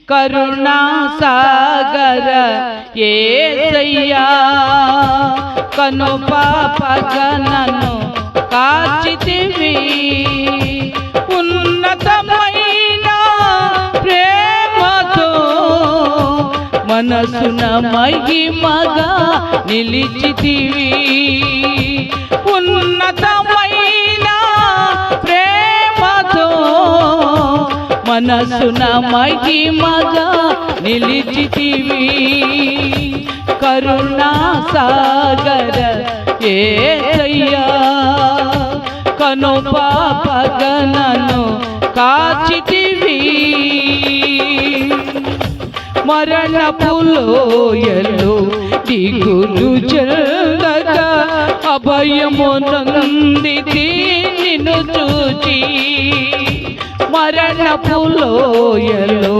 కరుణా సాగర యేసయ్యా కను పాపగనను కాచితివి ఉన్నతమైన ప్రేమతో మనసున మహిమగా నిలిచితివి ఉన్నతమైన ప్రేమతో మనసున మహిమగా నిలిచితివి కరుణా సాగర యేసయ్యా కను పాపగనను కాచితివి మరణపు లోయలో దిగులు చెందగా అభయము నందితి నిన్ను చూచి మరణపు లోయలో